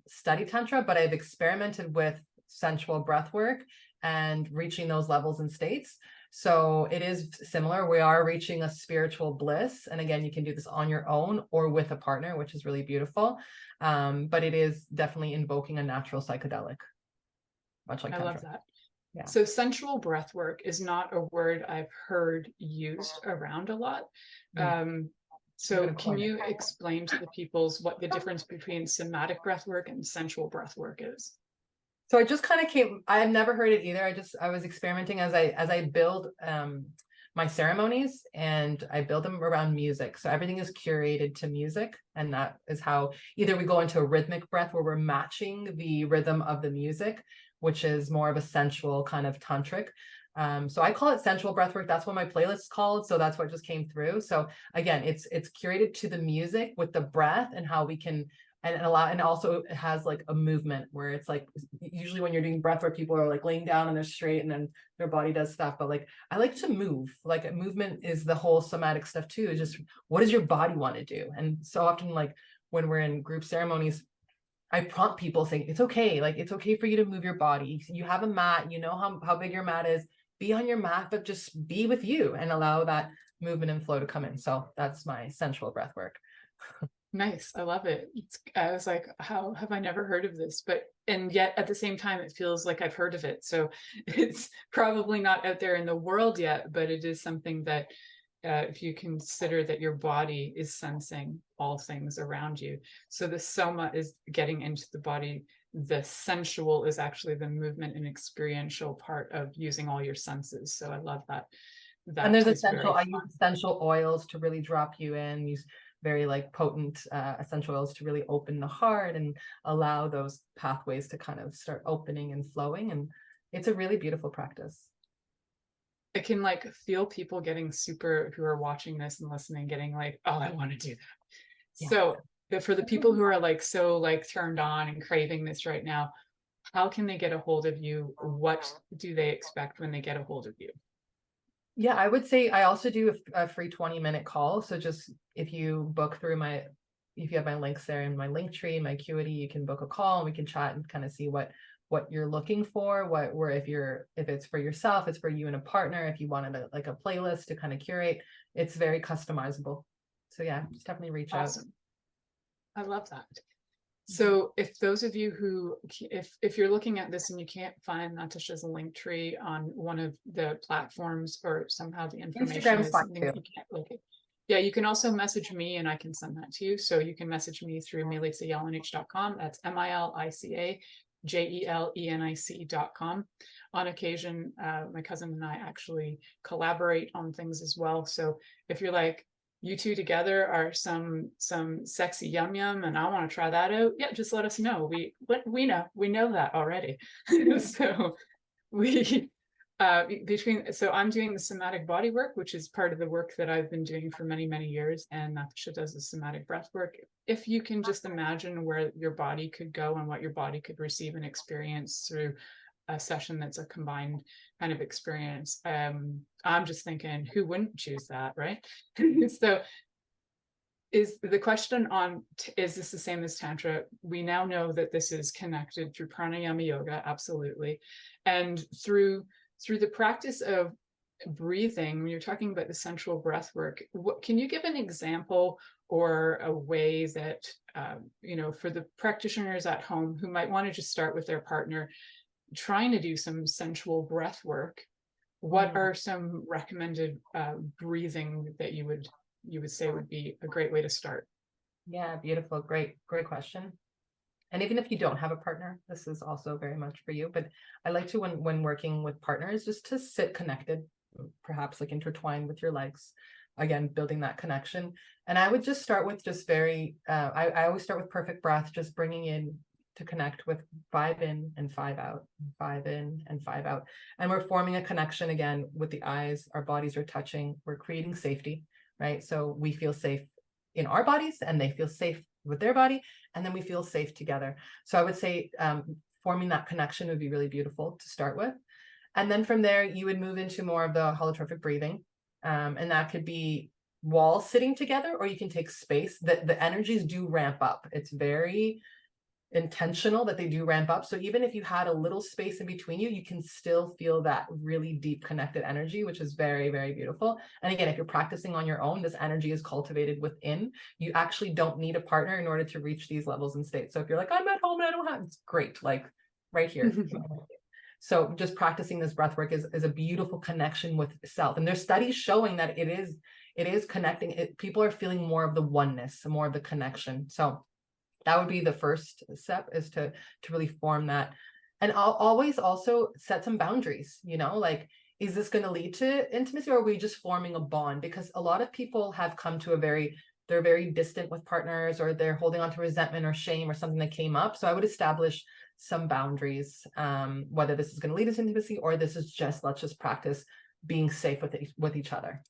studied Tantra, but I've experimented with sensual breath work and reaching those levels and states. So it is similar. We are reaching a spiritual bliss. And again, you can do this on your own or with a partner, which is really beautiful. But it is definitely invoking a natural psychedelic, much like Tantra. I love that. Yeah. So sensual breath work is not a word I've heard used around a lot. So can you explain to the peoples what the difference between somatic breath work and sensual breath work is? So I just kind of I had never heard it either. I was experimenting as I build my ceremonies, and I build them around music. So everything is curated to music. And that is how either we go into a rhythmic breath where we're matching the rhythm of the music, which is more of a sensual kind of tantric. So I call it sensual breathwork. That's what my playlist is called. So that's what just came through. So again, it's curated to the music with the breath and how we can, and also it has like a movement where it's like, usually when you're doing breathwork, people are like laying down and they're straight and then their body does stuff. But like, I like to move. Like movement is the whole somatic stuff too. It's just, what does your body want to do? And so often, like when we're in group ceremonies, I prompt people saying, it's okay. Like, it's okay for you to move your body. You have a mat, you know how big your mat is, be on your mat, but just be with you and allow that movement and flow to come in. So that's my sensual breath work. Nice. I love it. I was like, how have I never heard of this? And yet at the same time, it feels like I've heard of it. So it's probably not out there in the world yet, but it is something that if you consider that your body is sensing all things around you. So the soma is getting into the body. The sensual is actually the movement and experiential part of using all your senses. So I love that. And there's I use essential oils to really drop you in, use very like potent essential oils to really open the heart and allow those pathways to kind of start opening and flowing. And it's a really beautiful practice. I can like feel people getting super, who are watching this and listening, getting like, oh, I want to do that. Yeah. So for the people who are like so like turned on and craving this right now, how can they get a hold of you? What do they expect when they get a hold of you? Yeah, I would say I also do a free 20-minute call. So just if you book through if you have my links there in my link tree, my Acuity, you can book a call and we can chat and kind of see what you're looking for, if it's for yourself, it's for you and a partner, if you wanted a playlist to kind of curate, it's very customizable. So yeah, just definitely reach out. I love that. So if those of you who, if you're looking at this and you can't find Natasha's link tree on one of the platforms or somehow the information is something that you can't look at. Yeah, you can also message me and I can send that to you. So you can message me through milicajelenic.com. That's MILICAJELENIC.com. On occasion, my cousin and I actually collaborate on things as well. So if you're like, you two together are some sexy yum yum and I want to try that out, yeah, just let us know. We know that already. So so I'm doing the somatic body work, which is part of the work that I've been doing for many years, and Natasha does the somatic breath work. If you can just imagine where your body could go and what your body could receive and experience through a session that's a combined kind of experience, I'm just thinking, who wouldn't choose that, right? So is the question on, is this the same as Tantra? We now know that this is connected through pranayama yoga, absolutely. And through the practice of breathing, when you're talking about the sensual breath work, can you give an example or a way that, for the practitioners at home who might want to just start with their partner, trying to do some sensual breath work, what are some recommended breathing that you would say would be a great way to start? Yeah, beautiful. Great question. And even if you don't have a partner, this is also very much for you. But I like to, when working with partners, just to sit connected, perhaps like intertwined with your legs. again, building that connection. And I would just start with just I always start with perfect breath, just bringing in to connect with 5 in and 5 out, 5 in and 5 out. And we're forming a connection again with the eyes. Our bodies are touching. We're creating safety, right? So we feel safe in our bodies and they feel safe with their body. And then we feel safe together. So I would say forming that connection would be really beautiful to start with. And then from there, you would move into more of the holotropic breathing. And that could be walls sitting together, or you can take space. The energies do ramp up. It's very intentional that they do ramp up. So even if you had a little space in between you, you can still feel that really deep connected energy, which is very, very beautiful. And again, if you're practicing on your own, this energy is cultivated within. You actually don't need a partner in order to reach these levels and states. So if you're like, I'm at home and I don't have, it's great, like right here. So just practicing this breath work is a beautiful connection with self. And there's studies showing that it is connecting. People are feeling more of the oneness, more of the connection. So that would be the first step, is to really form that. And I'll always also set some boundaries, like, is this going to lead to intimacy, or are we just forming a bond? Because a lot of people have come to they're very distant with partners, or they're holding on to resentment or shame or something that came up. So I would establish some boundaries, whether this is going to lead us to intimacy, or this is just, let's just practice being safe with each other.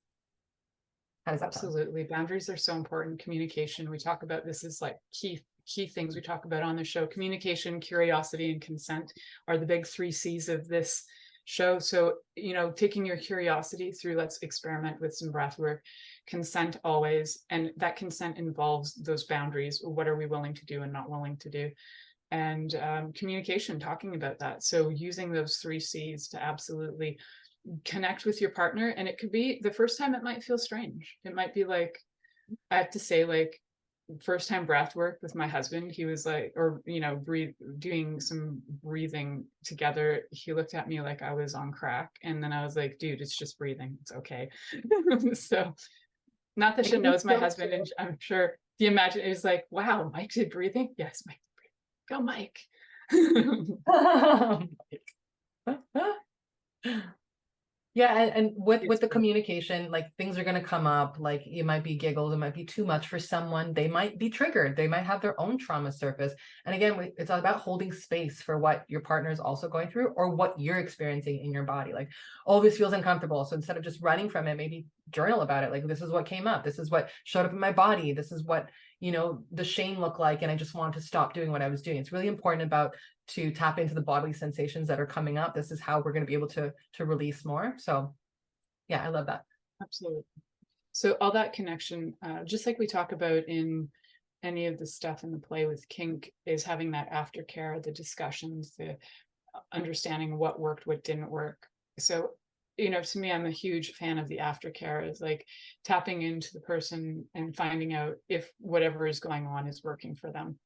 How does that Absolutely. sound? Boundaries are so important. Communication, we talk about, this is like key things we talk about on the show. Communication, curiosity, and consent are the big 3 C's of this show. So, taking your curiosity through, let's experiment with some breath work. Consent always, and that consent involves those boundaries. What are we willing to do and not willing to do? And communication, talking about that. So using those 3 C's to absolutely connect with your partner. And it could be, the first time it might feel strange. It might be like, I have to say, like, first time breath work with my husband, he was like, doing some breathing together, he looked at me like I was on crack. And then I was like, dude, it's just breathing, it's okay. So not that she knows my husband, and I'm sure the imagine it was like, wow, Mike did breathing. Yes, Mike did breathing. Go Mike. Yeah, and with the communication, like, things are going to come up, like, it might be giggles, it might be too much for someone, they might be triggered, they might have their own trauma surface. And again, it's all about holding space for what your partner is also going through, or what you're experiencing in your body. Like, oh, this feels uncomfortable. So instead of just running from it, maybe journal about it. Like, this is what came up, this is what showed up in my body, this is what the shame looked like, and I just wanted to stop doing what I was doing. It's really important to tap into the bodily sensations that are coming up. This is how we're going to be able to release more. So yeah, I love that. Absolutely. So all that connection, just like we talk about in any of the stuff in the play with kink, is having that aftercare, the discussions, the understanding what worked, what didn't work. So, to me, I'm a huge fan of the aftercare, is like tapping into the person and finding out if whatever is going on is working for them,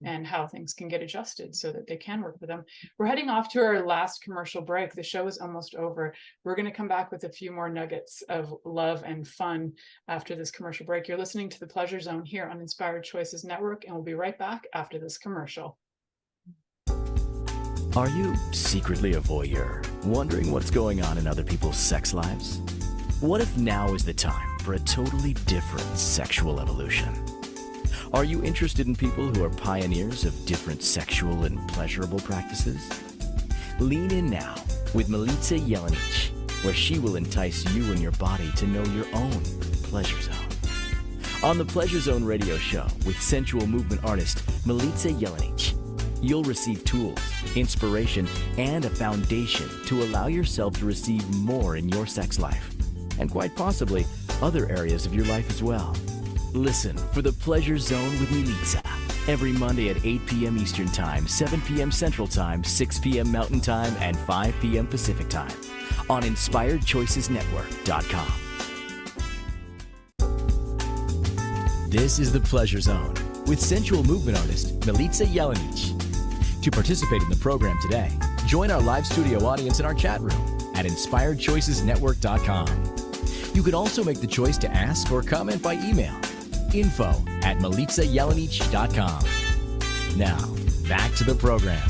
and how things can get adjusted so that they can work with them. We're heading off to our last commercial break. The show is almost over. We're going to come back with a few more nuggets of love and fun after this commercial break. You're listening to The Pleasure Zone here on Inspired Choices Network, and we'll be right back after this commercial. Are you secretly a voyeur, wondering what's going on in other people's sex lives? What if now is the time for a totally different sexual evolution? Are you interested in people who are pioneers of different sexual and pleasurable practices? Lean in now with Milica Jelenic, where she will entice you and your body to know your own pleasure zone. On the Pleasure Zone radio show with sensual movement artist Milica Jelenic, you'll receive tools, inspiration, and a foundation to allow yourself to receive more in your sex life, and quite possibly other areas of your life as well. Listen for The Pleasure Zone with Milica every Monday at 8 p.m. Eastern Time, 7 p.m. Central Time, 6 p.m. Mountain Time, and 5 p.m. Pacific Time on InspiredChoicesNetwork.com. This is The Pleasure Zone with sensual movement artist Milica Jelenic. To participate in the program today, join our live studio audience in our chat room at InspiredChoicesNetwork.com. You can also make the choice to ask or comment by email. info@MilicaJelenic.com. Now, back to the program.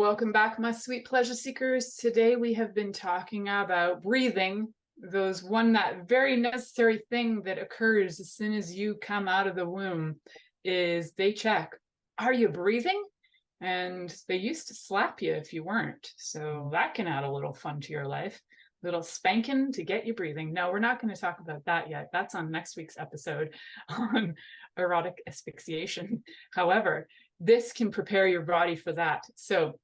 Welcome back, my sweet pleasure seekers. Today we have been talking about breathing, that very necessary thing that occurs as soon as you come out of the womb is they check, are you breathing? And they used to slap you if you weren't. So that can add a little fun to your life, little spanking to get you breathing. No, we're not going to talk about that yet. That's on next week's episode on erotic asphyxiation. However, this can prepare your body for that. So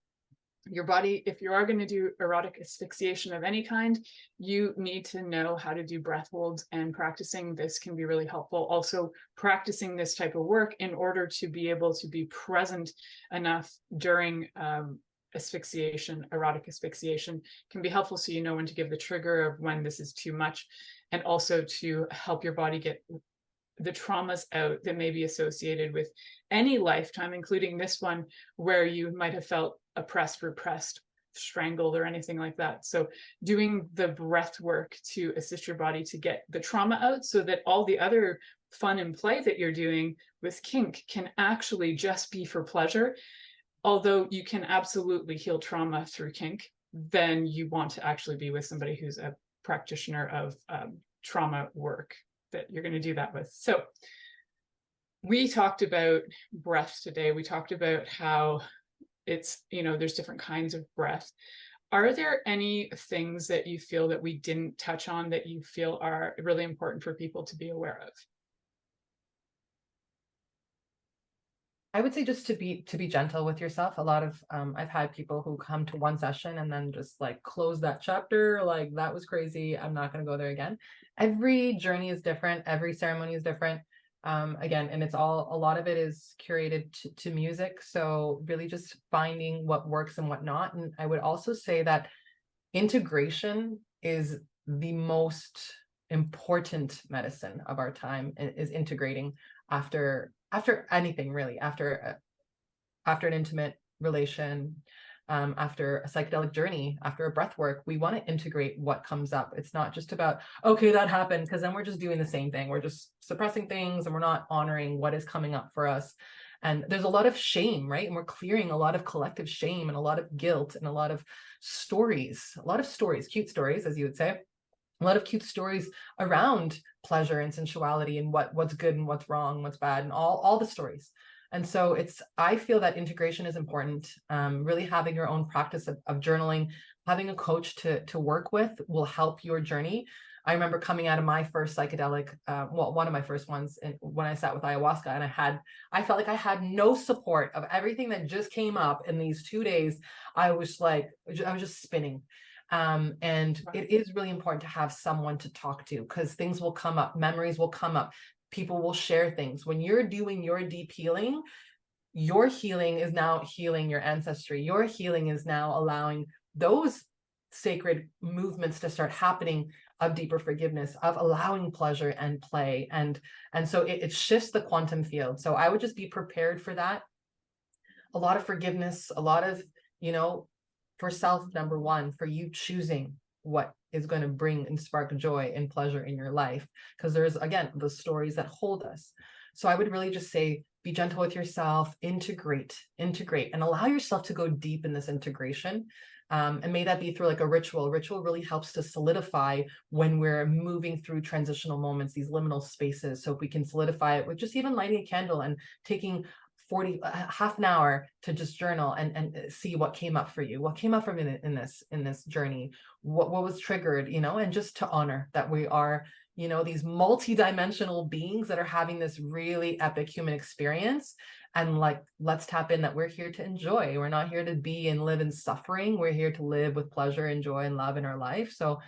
your body, if you are going to do erotic asphyxiation of any kind, you need to know how to do breath holds, and practicing this can be really helpful. Also, practicing this type of work in order to be able to be present enough during asphyxiation, erotic asphyxiation, can be helpful, so you know when to give the trigger of when this is too much, and also to help your body get the traumas out that may be associated with any lifetime, including this one, where you might have felt oppressed, repressed, strangled, or anything like that. So doing the breath work to assist your body to get the trauma out, so that all the other fun and play that you're doing with kink can actually just be for pleasure. Although you can absolutely heal trauma through kink, then you want to actually be with somebody who's a practitioner of trauma work that you're going to do that with. So we talked about breath today. We talked about how it's, there's different kinds of breath. Are there any things that you feel that we didn't touch on that you feel are really important for people to be aware of? I would say just to be gentle with yourself. A lot of I've had people who come to one session and then just like close that chapter, like that was crazy, I'm not going to go there again. Every journey is different, every ceremony is different. Again, and it's all, a lot of it is curated to music, so really just finding what works and what not. And I would also say that integration is the most important medicine of our time, is integrating after anything, really, after an intimate relation, after a psychedelic journey, after a breath work. We want to integrate what comes up. It's not just about, okay, that happened, because then we're just doing the same thing. We're just suppressing things and we're not honoring what is coming up for us. And there's a lot of shame, right? And we're clearing a lot of collective shame and a lot of guilt and a lot of stories, cute stories, as you would say, a lot of cute stories around pleasure and sensuality and what's good and what's wrong, what's bad, and all the stories. And so I feel that integration is important. Really having your own practice of journaling, having a coach to work with will help your journey. I remember coming out of my first psychedelic, one of my first ones, and when I sat with ayahuasca, and I felt like I had no support of everything that just came up in these 2 days. I was just spinning. And it is really important to have someone to talk to, because things will come up, memories will come up, people will share things. When you're doing your deep healing, your healing is now healing your ancestry. Your healing is now allowing those sacred movements to start happening, of deeper forgiveness, of allowing pleasure and play. And so it shifts the quantum field. So I would just be prepared for that. A lot of forgiveness, a lot of, for self, number one, for you choosing what is going to bring and spark joy and pleasure in your life, because there's, again, the stories that hold us. So I would really just say, be gentle with yourself, integrate, and allow yourself to go deep in this integration. And may that be through like a ritual. Ritual really helps to solidify when we're moving through transitional moments, these liminal spaces. So if we can solidify it with just even lighting a candle and taking half an hour to just journal and see what came up for you, what came up from in this journey, what was triggered, and just to honor that we are, these multi-dimensional beings that are having this really epic human experience. And like, let's tap in that we're here to enjoy. We're not here to be and live in suffering. We're here to live with pleasure and joy and love in our life. So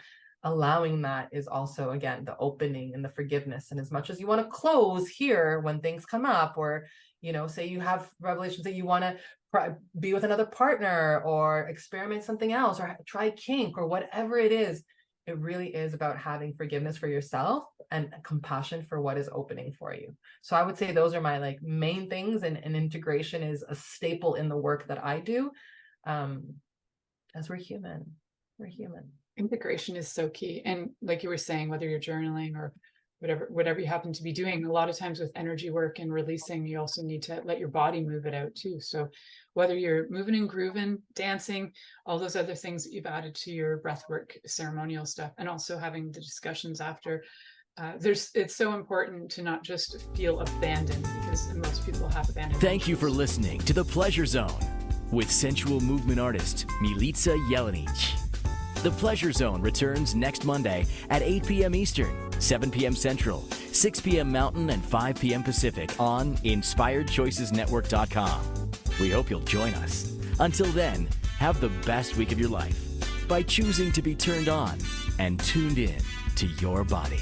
allowing that is also, again, the opening and the forgiveness. And as much as you want to close here when things come up, or say you have revelations that you want to be with another partner or experiment something else or try kink or whatever it is, it really is about having forgiveness for yourself and compassion for what is opening for you. So I would say those are my main things, and integration is a staple in the work that I do. As we're human. Integration is so key. And like you were saying, whether you're journaling or whatever you happen to be doing. A lot of times with energy work and releasing, you also need to let your body move it out too. So whether you're moving and grooving, dancing, all those other things that you've added to your breathwork ceremonial stuff, and also having the discussions after, it's so important to not just feel abandoned, because most people have abandoned. Thank you for listening to The Pleasure Zone with sensual movement artist Milica Jelenic. The Pleasure Zone returns next Monday at 8 p.m. Eastern, 7 p.m. Central, 6 p.m. Mountain, and 5 p.m. Pacific on InspiredChoicesNetwork.com. We hope you'll join us. Until then, have the best week of your life by choosing to be turned on and tuned in to your body.